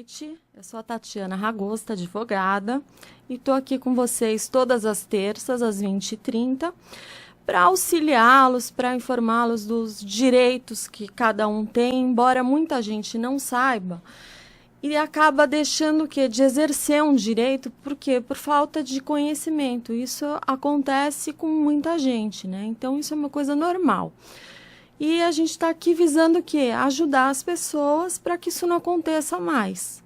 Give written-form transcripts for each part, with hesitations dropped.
noite. Eu sou a Tatiana Ragosta, advogada, e estou aqui com vocês todas as terças, às 20h30, para auxiliá-los, para informá-los dos direitos que cada um tem, embora muita gente não saiba, e acaba deixando de exercer um direito, por quê? Por falta de conhecimento. Isso acontece com muita gente, né? Então, isso é uma coisa normal. E a gente está aqui visando o quê? Ajudar as pessoas para que isso não aconteça mais.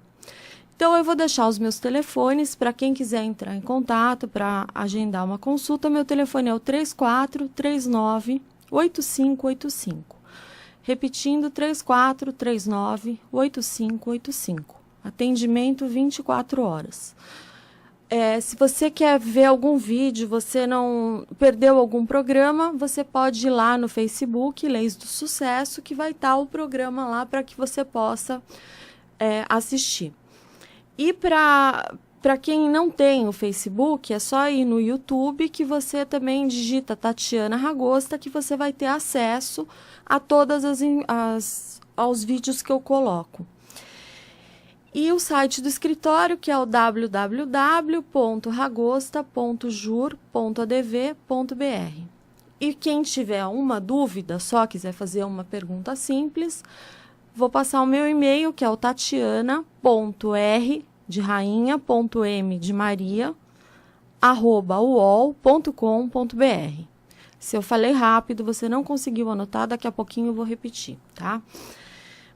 Então, eu vou deixar os meus telefones para quem quiser entrar em contato, para agendar uma consulta. Meu telefone é o 3439-8585. Repetindo, 3439-8585. Atendimento 24 horas. Se você quer ver algum vídeo, você não perdeu algum programa, você pode ir lá no Facebook, Leis do Sucesso, que vai estar o programa lá para que você possa assistir. E para quem não tem o Facebook, é só ir no YouTube, que você também digita Tatiana Ragosta, que você vai ter acesso a todas aos vídeos que eu coloco. E o site do escritório, que é o www.ragosta.jur.adv.br. E quem tiver uma dúvida, só quiser fazer uma pergunta simples, vou passar o meu e-mail, que é o tatiana.r de rainha.m de Maria, @uol.com.br. Se eu falei rápido, você não conseguiu anotar, daqui a pouquinho eu vou repetir, tá?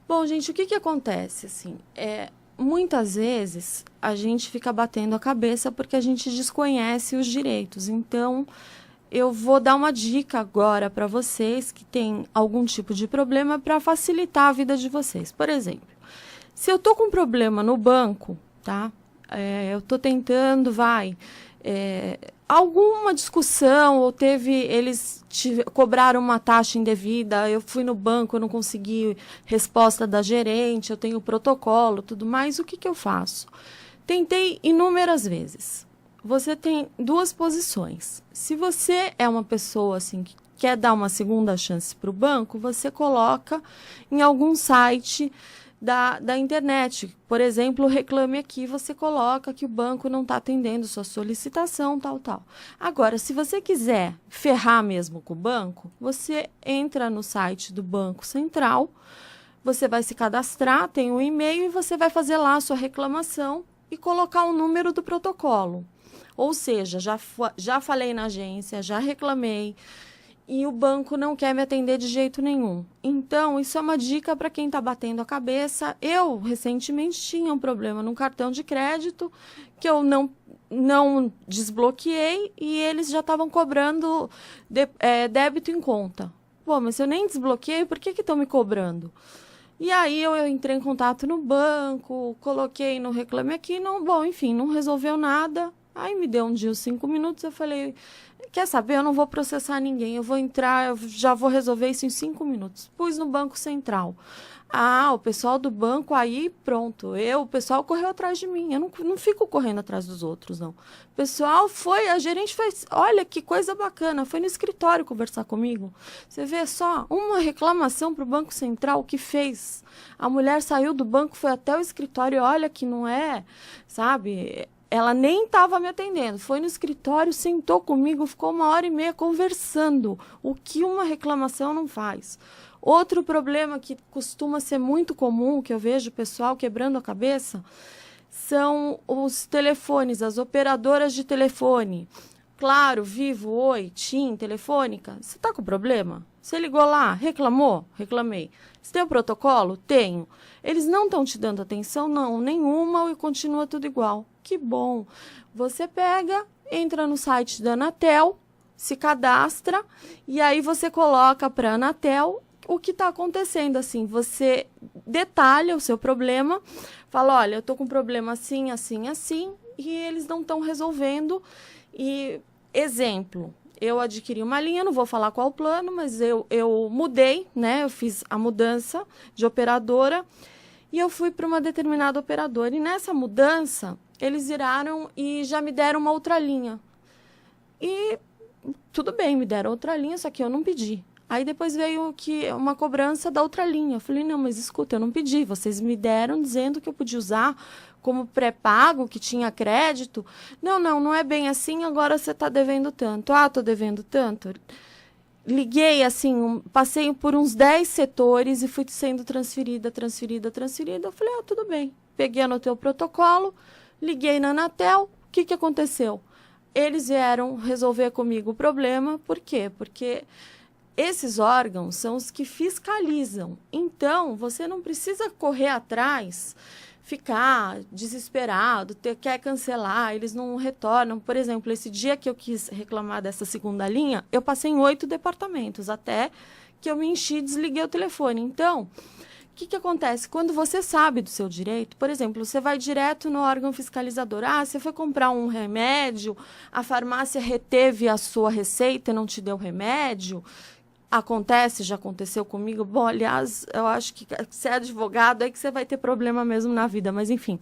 Bom, gente, o que acontece, assim, muitas vezes a gente fica batendo a cabeça porque a gente desconhece os direitos. Então, eu vou dar uma dica agora para vocês que têm algum tipo de problema para facilitar a vida de vocês. Por exemplo, se eu estou com um problema no banco, tá? Eu estou tentando, alguma discussão, ou eles cobraram uma taxa indevida, eu fui no banco, eu não consegui resposta da gerente, eu tenho protocolo, tudo mais, o que eu faço? Tentei inúmeras vezes. Você tem duas posições. Se você é uma pessoa assim, que quer dar uma segunda chance para o banco, você coloca em algum site da internet. Por exemplo, Reclame Aqui, você coloca que o banco não está atendendo sua solicitação, tal. Agora, se você quiser ferrar mesmo com o banco, você entra no site do Banco Central, você vai se cadastrar, tem um e-mail e você vai fazer lá a sua reclamação e colocar o número do protocolo. Ou seja, já falei na agência, já reclamei, e o banco não quer me atender de jeito nenhum. Então, isso é uma dica para quem está batendo a cabeça. Eu, recentemente, tinha um problema no cartão de crédito que eu não desbloqueei e eles já estavam cobrando débito em conta. Pô, mas se eu nem desbloqueei, por que estão me cobrando? E aí eu entrei em contato no banco, coloquei no Reclame Aqui, não resolveu nada. Aí me deu um dia os 5 minutos, eu falei, quer saber, eu não vou processar ninguém, eu vou entrar, eu já vou resolver isso em 5 minutos. Pus no Banco Central. O pessoal do banco, aí pronto, o pessoal correu atrás de mim, eu não fico correndo atrás dos outros, não. O pessoal a gerente fez, olha que coisa bacana, foi no escritório conversar comigo. Você vê só, uma reclamação para o Banco Central, o que fez? A mulher saiu do banco, foi até o escritório, olha que não é, sabe? Ela nem estava me atendendo, foi no escritório, sentou comigo, ficou 1h30 conversando, o que uma reclamação não faz. Outro problema que costuma ser muito comum, que eu vejo o pessoal quebrando a cabeça, são os telefones, as operadoras de telefone. Claro, Vivo, Oi, TIM, Telefônica. Você está com problema? Você ligou lá, reclamou? Reclamei. Você tem o protocolo? Tenho. Eles não estão te dando atenção? Não, nenhuma, e continua tudo igual. Que bom. Você entra no site da Anatel, se cadastra, e aí você coloca para a Anatel o que está acontecendo. Assim, você detalha o seu problema, fala, olha, eu estou com um problema assim, assim, assim, e eles não estão resolvendo. E, exemplo, eu adquiri uma linha, não vou falar qual o plano, mas eu mudei, né? Eu fiz a mudança de operadora e eu fui para uma determinada operadora. E nessa mudança, eles viraram e já me deram uma outra linha. E tudo bem, me deram outra linha, só que eu não pedi. Aí depois veio uma cobrança da outra linha. Eu falei, não, mas escuta, eu não pedi. Vocês me deram dizendo que eu podia usar como pré-pago, que tinha crédito. Não é bem assim, agora você está devendo tanto. Ah, estou devendo tanto. Liguei, assim, passei por uns 10 setores e fui sendo transferida. Eu falei, tudo bem. Peguei, anotei o protocolo, liguei na Anatel. O que aconteceu? Eles vieram resolver comigo o problema. Por quê? Porque esses órgãos são os que fiscalizam. Então, você não precisa correr atrás, ficar desesperado, quer cancelar, eles não retornam. Por exemplo, esse dia que eu quis reclamar dessa segunda linha, eu passei em 8 departamentos, até que eu me enchi e desliguei o telefone. Então, o que acontece? Quando você sabe do seu direito, por exemplo, você vai direto no órgão fiscalizador. Você foi comprar um remédio, a farmácia reteve a sua receita e não te deu remédio. Acontece, já aconteceu comigo. Bom, aliás, eu acho que se é advogado, é que você vai ter problema mesmo na vida. Mas, enfim,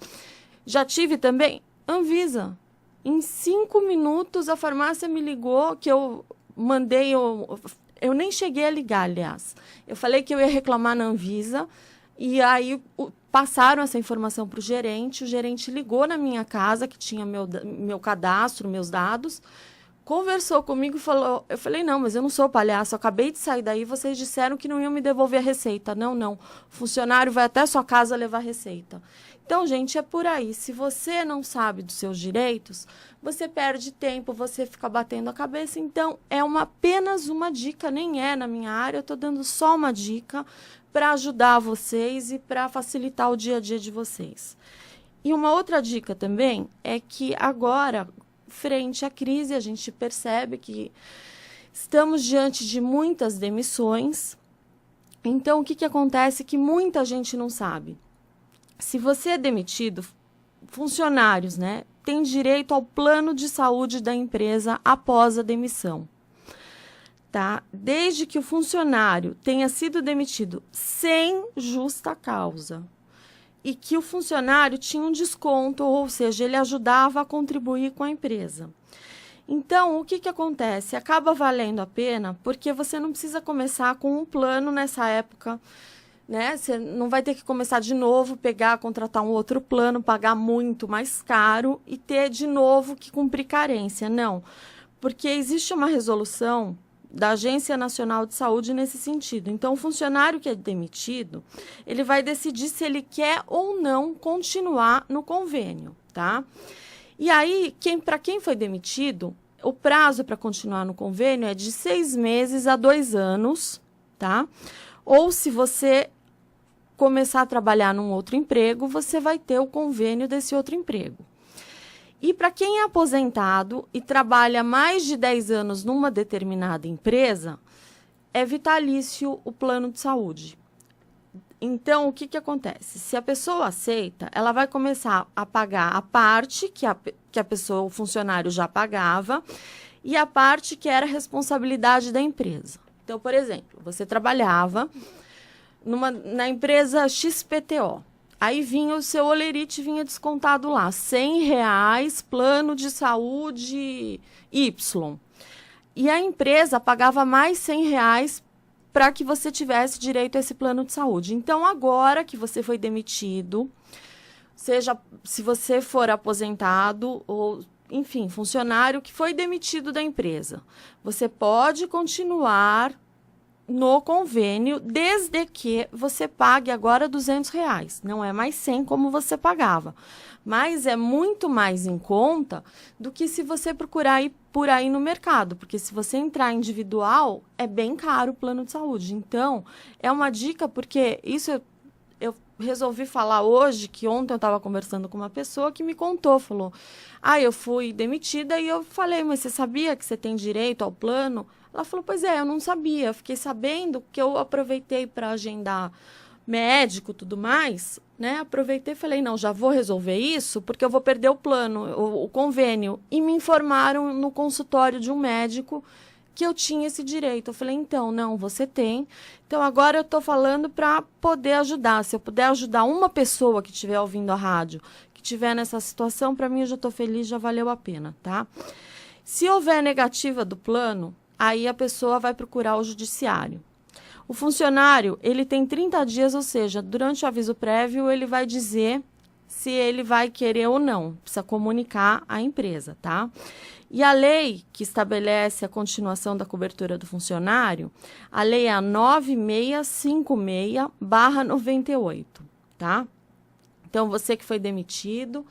já tive também Anvisa. Em 5 minutos, a farmácia me ligou, que eu mandei... Eu nem cheguei a ligar, aliás. Eu falei que eu ia reclamar na Anvisa, e aí passaram essa informação para o gerente ligou na minha casa, que tinha meu cadastro, meus dados, conversou comigo e falou... Eu falei, não, mas eu não sou palhaço, eu acabei de sair daí, vocês disseram que não iam me devolver a receita. Não, o funcionário vai até a sua casa levar a receita. Então, gente, é por aí. Se você não sabe dos seus direitos, você perde tempo, você fica batendo a cabeça. Então, é apenas uma dica, nem é na minha área, eu estou dando só uma dica para ajudar vocês e para facilitar o dia a dia de vocês. E uma outra dica também é que agora, frente à crise, a gente percebe que estamos diante de muitas demissões. Então, o que acontece que muita gente não sabe? Se você é demitido, funcionários, né, têm direito ao plano de saúde da empresa após a demissão. Tá? Desde que o funcionário tenha sido demitido sem justa causa e que o funcionário tinha um desconto, ou seja, ele ajudava a contribuir com a empresa. Então, o que acontece? Acaba valendo a pena porque você não precisa começar com um plano nessa época, né? Você não vai ter que começar de novo, contratar um outro plano, pagar muito mais caro e ter de novo que cumprir carência. Não, porque existe uma resolução da Agência Nacional de Saúde nesse sentido. Então, o funcionário que é demitido, ele vai decidir se ele quer ou não continuar no convênio, tá? E aí, para quem foi demitido, o prazo para continuar no convênio é de 6 meses a 2 anos, tá? Ou se você começar a trabalhar num outro emprego, você vai ter o convênio desse outro emprego. E para quem é aposentado e trabalha mais de 10 anos numa determinada empresa, é vitalício o plano de saúde. Então, o que acontece? Se a pessoa aceita, ela vai começar a pagar a parte que a pessoa, o funcionário, já pagava e a parte que era responsabilidade da empresa. Então, por exemplo, você trabalhava na empresa XPTO. Aí vinha o seu holerite, vinha descontado lá, R$100, plano de saúde Y. E a empresa pagava mais R$100 para que você tivesse direito a esse plano de saúde. Então, agora que você foi demitido, seja se você for aposentado ou, enfim, funcionário que foi demitido da empresa, você pode continuar no convênio, desde que você pague agora R$200. Não é mais 100 como você pagava. Mas é muito mais em conta do que se você procurar ir por aí no mercado. Porque se você entrar individual, é bem caro o plano de saúde. Então, é uma dica, porque isso eu resolvi falar hoje, que ontem eu estava conversando com uma pessoa que me contou, falou, eu fui demitida e eu falei, mas você sabia que você tem direito ao plano? Ela falou, pois é, eu não sabia, eu fiquei sabendo que eu aproveitei para agendar médico e tudo mais, né? Aproveitei e falei, não, já vou resolver isso, porque eu vou perder o plano, o convênio. E me informaram no consultório de um médico que eu tinha esse direito. Eu falei, então, não, você tem. Então, agora eu estou falando para poder ajudar. Se eu puder ajudar uma pessoa que estiver ouvindo a rádio, que estiver nessa situação, para mim eu já estou feliz, já valeu a pena, tá? Se houver negativa do plano, aí a pessoa vai procurar o judiciário. O funcionário, ele tem 30 dias, ou seja, durante o aviso prévio, ele vai dizer se ele vai querer ou não, precisa comunicar à empresa, tá? E a lei que estabelece a continuação da cobertura do funcionário, a lei é a 9656/98, tá? Então, você que foi demitido,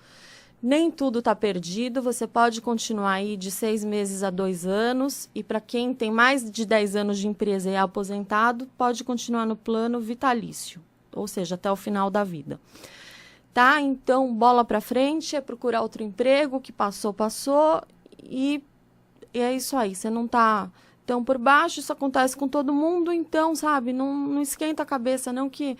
nem tudo está perdido, você pode continuar aí de 6 meses a 2 anos, e para quem tem mais de 10 anos de empresa e é aposentado, pode continuar no plano vitalício, ou seja, até o final da vida. Tá? Então, bola para frente, é procurar outro emprego, que passou, e é isso aí, você não tá tão por baixo, isso acontece com todo mundo, então, sabe, não esquenta a cabeça, não, que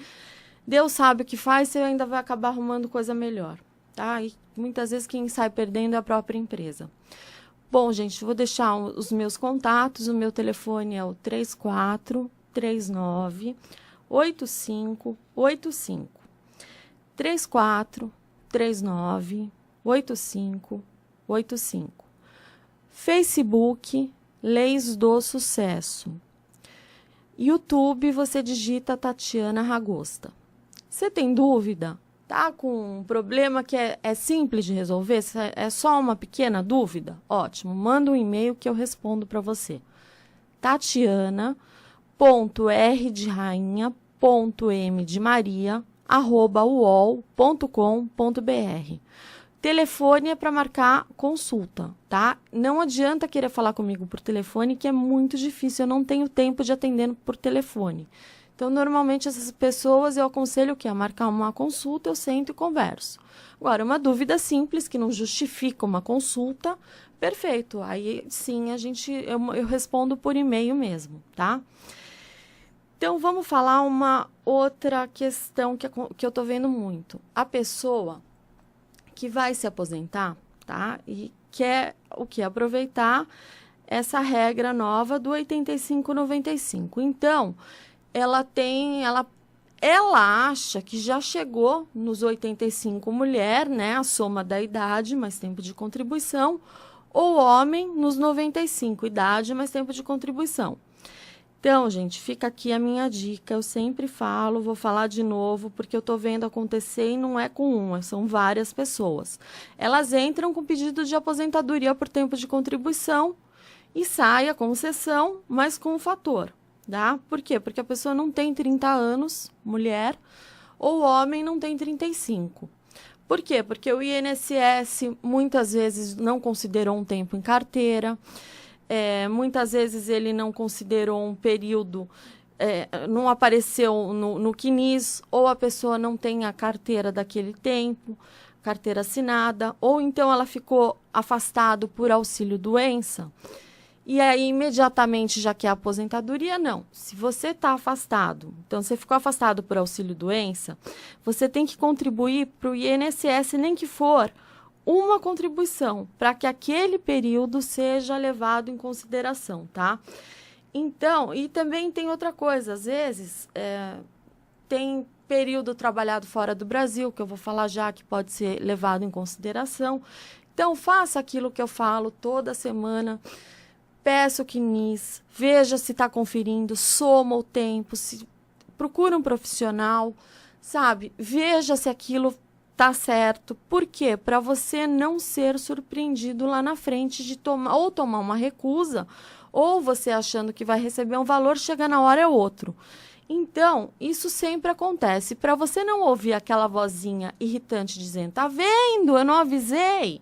Deus sabe o que faz, você ainda vai acabar arrumando coisa melhor, tá? E muitas vezes quem sai perdendo é a própria empresa. Bom, gente, vou deixar os meus contatos, o meu telefone é o 3439-8585. 3439-8585. Facebook, Leis do Sucesso. YouTube, você digita Tatiana Ragosta. Você tem dúvida? Tá com um problema que é simples de resolver? É só uma pequena dúvida? Ótimo, manda um e-mail que eu respondo para você. Tatiana.r de rainha, .m de Maria, @uol.com.br. Telefone é para marcar consulta, tá? Não adianta querer falar comigo por telefone, que é muito difícil, eu não tenho tempo de atender por telefone. Então, normalmente, essas pessoas eu aconselho a marcar uma consulta, eu sento e converso. Agora, uma dúvida simples, que não justifica uma consulta, perfeito. Aí, sim, eu respondo por e-mail mesmo, tá? Então, vamos falar uma outra questão que eu estou vendo muito. A pessoa que vai se aposentar, tá? E quer aproveitar essa regra nova do 85/95. Então, ela acha que já chegou nos 85, mulher, né? A soma da idade mais tempo de contribuição, ou homem nos 95, idade mais tempo de contribuição. Então, gente, fica aqui a minha dica, eu sempre falo, vou falar de novo, porque eu estou vendo acontecer e não é com uma, são várias pessoas. Elas entram com pedido de aposentadoria por tempo de contribuição e sai a concessão, mas com um fator, tá? Por quê? Porque a pessoa não tem 30 anos, mulher, ou o homem não tem 35. Por quê? Porque o INSS muitas vezes não considerou um tempo em carteira, muitas vezes ele não considerou um período, não apareceu no CNIS, ou a pessoa não tem a carteira daquele tempo, carteira assinada, ou então ela ficou afastado por auxílio-doença, e aí imediatamente já quer a aposentadoria. Não. Se você está afastado, então você ficou afastado por auxílio-doença, você tem que contribuir para o INSS, nem que for uma contribuição, para que aquele período seja levado em consideração, tá? Então, e também tem outra coisa, às vezes tem período trabalhado fora do Brasil, que eu vou falar já, que pode ser levado em consideração. Então, faça aquilo que eu falo toda semana, peça o CNIS, veja se está conferindo, soma o tempo, procura um profissional, sabe? Veja se aquilo tá certo. Por quê? Para você não ser surpreendido lá na frente de tomar uma recusa, ou você achando que vai receber um valor, chega na hora é outro. Então, isso sempre acontece. Para você não ouvir aquela vozinha irritante dizendo, tá vendo? Eu não avisei,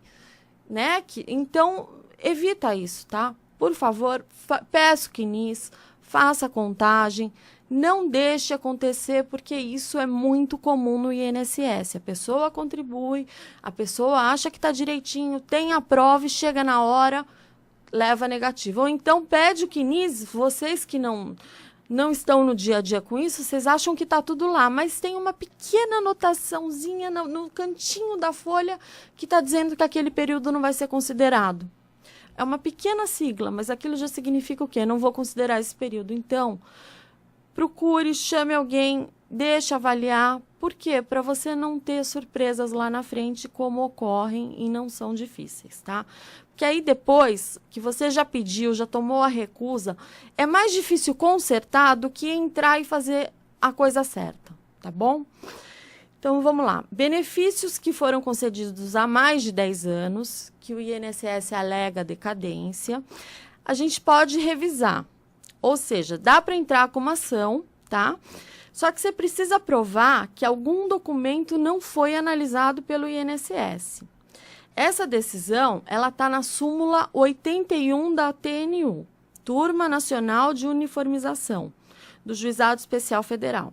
né? Então, evita isso, tá? Por favor, peça o CNIS, faça a contagem. Não deixe acontecer, porque isso é muito comum no INSS. A pessoa contribui, a pessoa acha que está direitinho, tem a prova e chega na hora, leva negativo. Ou então pede o CNIS, vocês que não estão no dia a dia com isso, vocês acham que está tudo lá, mas tem uma pequena anotaçãozinha no cantinho da folha que está dizendo que aquele período não vai ser considerado. É uma pequena sigla, mas aquilo já significa o quê? Não vou considerar esse período. Então, procure, chame alguém deixa avaliar. Por quê? Para você não ter surpresas lá na frente, como ocorrem e não são difíceis, tá? Porque aí depois que você já pediu, já tomou a recusa, é mais difícil consertar do que entrar e fazer a coisa certa, tá bom? Então, vamos lá. Benefícios que foram concedidos há mais de 10 anos, que o INSS alega decadência, a gente pode revisar. Ou seja, dá para entrar com uma ação, tá? Só que você precisa provar que algum documento não foi analisado pelo INSS. Essa decisão, ela está na súmula 81 da TNU, Turma Nacional de Uniformização, do Juizado Especial Federal.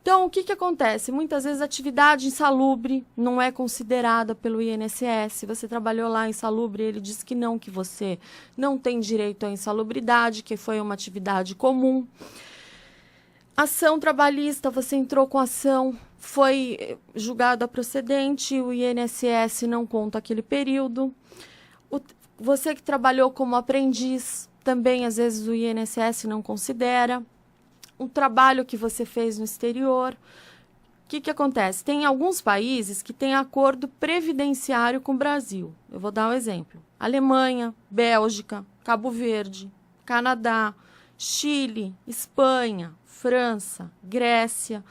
Então, o que acontece? Muitas vezes a atividade insalubre não é considerada pelo INSS. Você trabalhou lá em insalubre, ele diz que você não tem direito à insalubridade, que foi uma atividade comum. Ação trabalhista, você entrou com ação, foi julgada procedente, o INSS não conta aquele período. Você que trabalhou como aprendiz, também às vezes o INSS não considera. O trabalho que você fez no exterior. O que acontece? Tem alguns países que têm acordo previdenciário com o Brasil. Eu vou dar um exemplo. Alemanha, Bélgica, Cabo Verde, Canadá, Chile, Espanha, França, Grécia.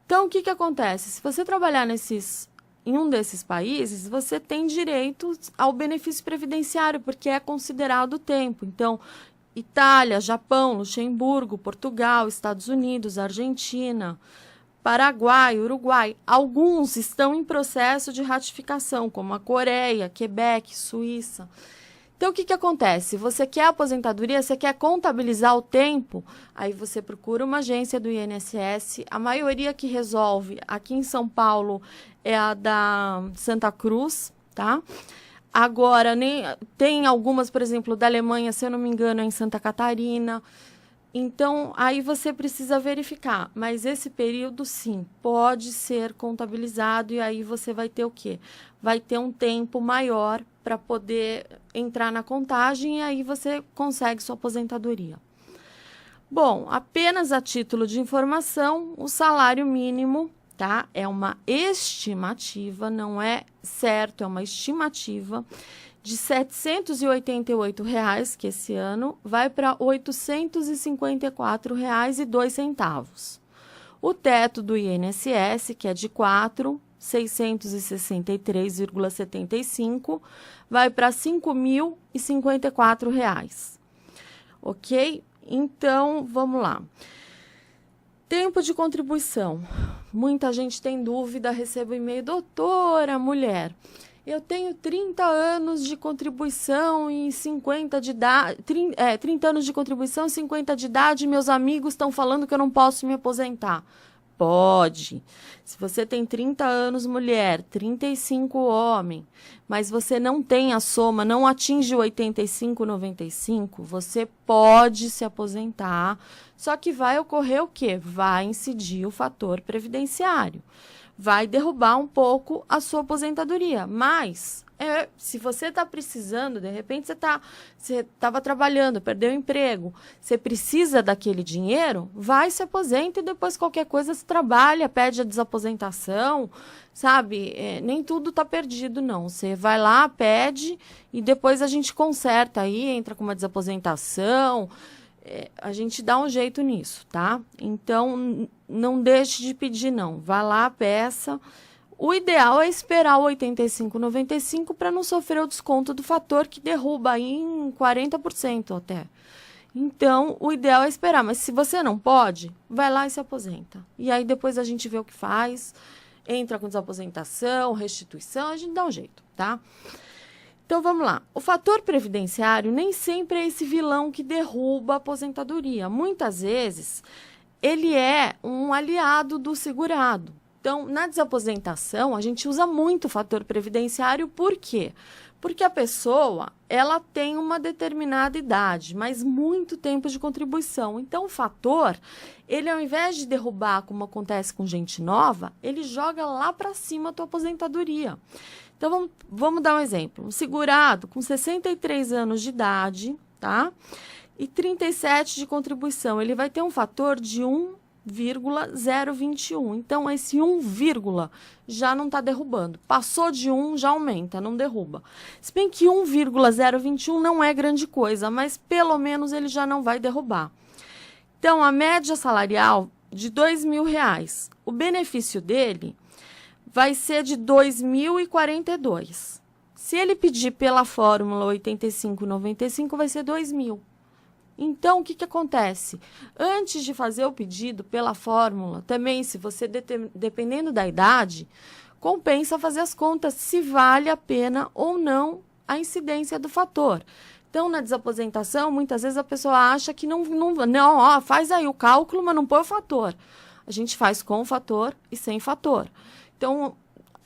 Então, o que acontece? Se você trabalhar em um desses países, você tem direito ao benefício previdenciário, porque é considerado tempo. Então, Itália, Japão, Luxemburgo, Portugal, Estados Unidos, Argentina, Paraguai, Uruguai. Alguns estão em processo de ratificação, como a Coreia, Quebec, Suíça. Então, o que acontece? Você quer aposentadoria, você quer contabilizar o tempo, aí você procura uma agência do INSS. A maioria que resolve aqui em São Paulo é a da Santa Cruz, tá? Agora, tem algumas, por exemplo, da Alemanha, se eu não me engano, é em Santa Catarina. Então, aí você precisa verificar. Mas esse período, sim, pode ser contabilizado e aí você vai ter o quê? Vai ter um tempo maior para poder entrar na contagem e aí você consegue sua aposentadoria. Bom, apenas a título de informação, o salário mínimo, tá? É uma estimativa, não é certo, é uma estimativa de R$ 788,00, que esse ano vai para R$ 854,02. O teto do INSS, que é de R$ 4.663,75, vai para R$ 5.054. Ok? Então, vamos lá. Tempo de contribuição. Muita gente tem dúvida, recebo e-mail, doutora, mulher, eu tenho 30 anos de contribuição e 50 de idade, 30 anos de contribuição e 50 de idade, meus amigos estão falando que eu não posso me aposentar. Pode. Se você tem 30 anos, mulher, 35 homem, mas você não tem a soma, não atinge o 85,95, você pode se aposentar, só que vai ocorrer o quê? Vai incidir o fator previdenciário. Vai derrubar um pouco a sua aposentadoria, mas se você está precisando, de repente você estava trabalhando, perdeu o emprego, você precisa daquele dinheiro, vai, se aposenta e depois qualquer coisa se trabalha, pede a desaposentação, sabe? Nem tudo está perdido, não. Você vai lá, pede e depois a gente conserta aí, entra com uma desaposentação, a gente dá um jeito nisso, tá? Então, não deixe de pedir, não. Vá lá, peça. O ideal é esperar o 85,95 para não sofrer o desconto do fator que derruba aí em 40% até. Então, o ideal é esperar. Mas se você não pode, vai lá e se aposenta. E aí depois a gente vê o que faz, entra com desaposentação, restituição, a gente dá um jeito, tá? Então, vamos lá. O fator previdenciário nem sempre é esse vilão que derruba a aposentadoria. Muitas vezes, ele é um aliado do segurado. Então, na desaposentação, a gente usa muito o fator previdenciário. Por quê? Porque a pessoa, ela tem uma determinada idade, mas muito tempo de contribuição. Então, o fator, ele ao invés de derrubar, como acontece com gente nova, ele joga lá para cima a tua aposentadoria. Então, vamos dar um exemplo. Um segurado com 63 anos de idade, tá? E 37 de contribuição. Ele vai ter um fator de 1,021. Então, esse 1, já não está derrubando. Passou de 1, já aumenta, não derruba. Se bem que 1,021 não é grande coisa, mas pelo menos ele já não vai derrubar. Então, a média salarial de R$2.000, o benefício dele vai ser de 2.042. Se ele pedir pela fórmula 85,95, vai ser 2.000. Então, o que acontece? Antes de fazer o pedido pela fórmula, também, se você, dependendo da idade, compensa fazer as contas se vale a pena ou não a incidência do fator. Então, na desaposentação, muitas vezes a pessoa acha que não, faz aí o cálculo, mas não põe o fator. A gente faz com o fator e sem fator. Então,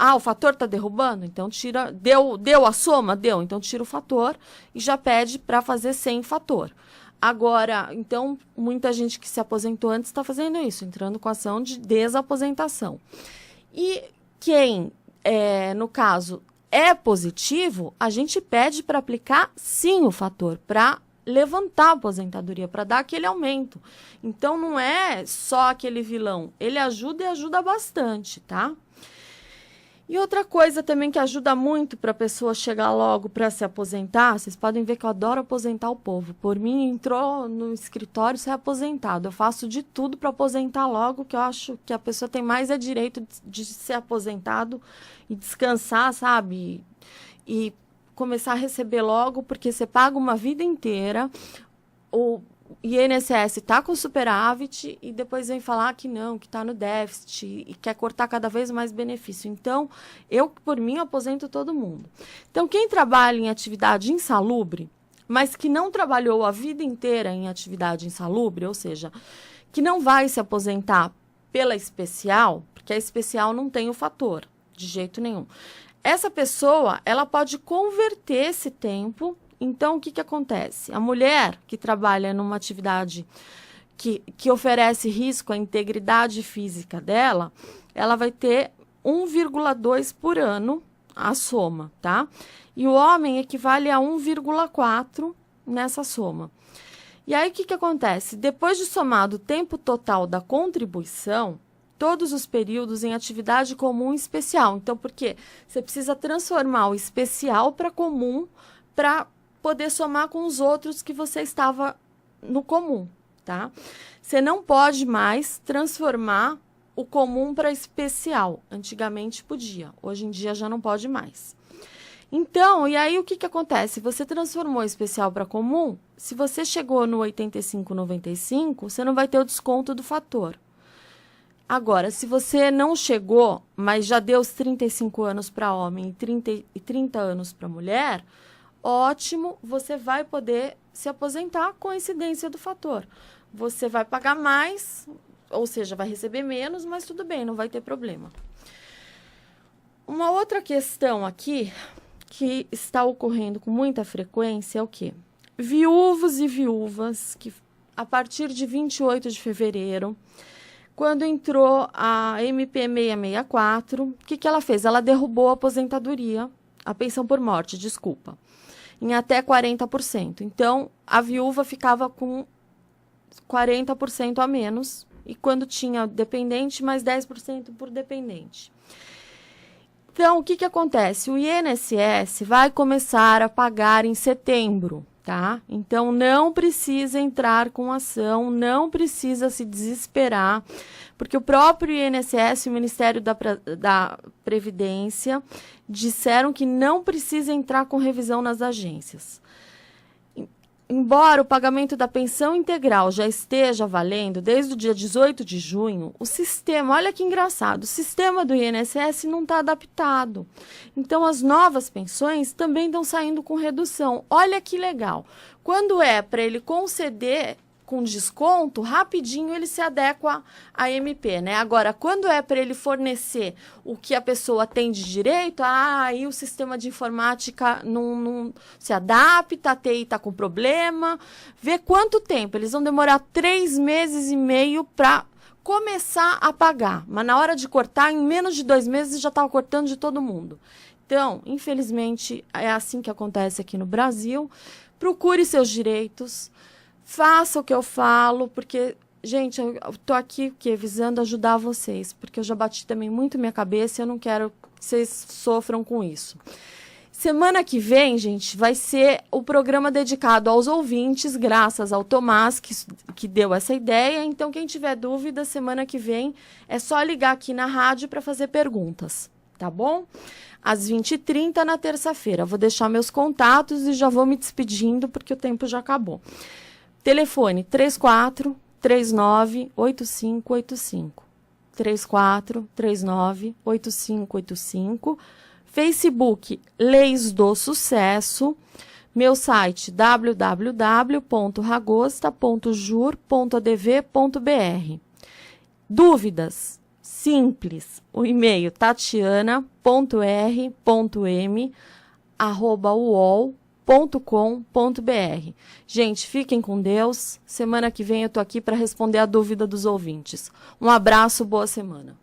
o fator está derrubando? Então, tira. Deu a soma? Deu. Então, tira o fator e já pede para fazer sem fator. Agora, então, muita gente que se aposentou antes está fazendo isso, entrando com ação de desaposentação. E quem, no caso, é positivo, a gente pede para aplicar, sim, o fator, para levantar a aposentadoria, para dar aquele aumento. Então, não é só aquele vilão. Ele ajuda e ajuda bastante, tá? E outra coisa também que ajuda muito para a pessoa chegar logo para se aposentar, vocês podem ver que eu adoro aposentar o povo. Por mim, entrou no escritório, sai aposentado. Eu faço de tudo para aposentar logo, que eu acho que a pessoa tem mais direito de ser aposentado e descansar, sabe? E começar a receber logo, porque você paga uma vida inteira, o INSS está com superávit e depois vem falar que não, que está no déficit e quer cortar cada vez mais benefício. Então, eu, por mim, aposento todo mundo. Então, quem trabalha em atividade insalubre, mas que não trabalhou a vida inteira em atividade insalubre, ou seja, que não vai se aposentar pela especial, porque a especial não tem o fator, de jeito nenhum. Essa pessoa, ela pode converter esse tempo. Então, o que acontece? A mulher que trabalha numa atividade que oferece risco à integridade física dela, ela vai ter 1,2 por ano a soma, tá? E o homem equivale a 1,4 nessa soma. E aí, o que acontece? Depois de somado o tempo total da contribuição, todos os períodos em atividade comum e especial. Então, por quê? Você precisa transformar o especial para comum para poder somar com os outros que você estava no comum, tá? Você não pode mais transformar o comum para especial. Antigamente podia, hoje em dia já não pode mais. Então, e aí o que acontece? Você transformou especial para comum, se você chegou no 85,95, você não vai ter o desconto do fator. Agora, se você não chegou, mas já deu os 35 anos para homem e 30 anos para mulher, ótimo, você vai poder se aposentar com a incidência do fator. Você vai pagar mais, ou seja, vai receber menos, mas tudo bem, não vai ter problema. Uma outra questão aqui, que está ocorrendo com muita frequência, é o quê? Viúvos e viúvas, que a partir de 28 de fevereiro, quando entrou a MP 664, o que ela fez? Ela derrubou a aposentadoria, a pensão por morte, desculpa, em até 40%. Então, a viúva ficava com 40% a menos, e quando tinha dependente, mais 10% por dependente. Então, o que acontece? O INSS vai começar a pagar em setembro, tá? Então, não precisa entrar com ação, não precisa se desesperar, porque o próprio INSS e o Ministério da Previdência disseram que não precisa entrar com revisão nas agências. Embora o pagamento da pensão integral já esteja valendo desde o dia 18 de junho, o sistema, olha que engraçado, o sistema do INSS não está adaptado. Então, as novas pensões também estão saindo com redução. Olha que legal. Quando é para ele conceder com desconto, rapidinho ele se adequa à MP, né? Agora, quando é para ele fornecer o que a pessoa tem de direito, aí o sistema de informática não se adapta, a TI está com problema. Vê quanto tempo. Eles vão demorar 3 meses e meio para começar a pagar. Mas na hora de cortar, em menos de 2 meses, já estava cortando de todo mundo. Então, infelizmente, é assim que acontece aqui no Brasil. Procure seus direitos. Faça o que eu falo, porque Gente, eu tô aqui visando ajudar vocês, porque eu já bati também muito minha cabeça e eu não quero que vocês sofram com isso. Semana que vem, gente, vai ser o programa dedicado aos ouvintes, graças ao Tomás, que deu essa ideia. Então, quem tiver dúvida, semana que vem é só ligar aqui na rádio para fazer perguntas, tá bom? Às 20h30 na terça-feira. Vou deixar meus contatos e já vou me despedindo, porque o tempo já acabou. Telefone 3439-8585. 3439-8585. Facebook Leis do Sucesso. Meu site www.ragosta.jur.adv.br. Dúvidas? Simples. O e-mail tatiana.r.m@uol.com.br. Gente, fiquem com Deus. Semana que vem eu tô aqui para responder a dúvida dos ouvintes. Um abraço, boa semana.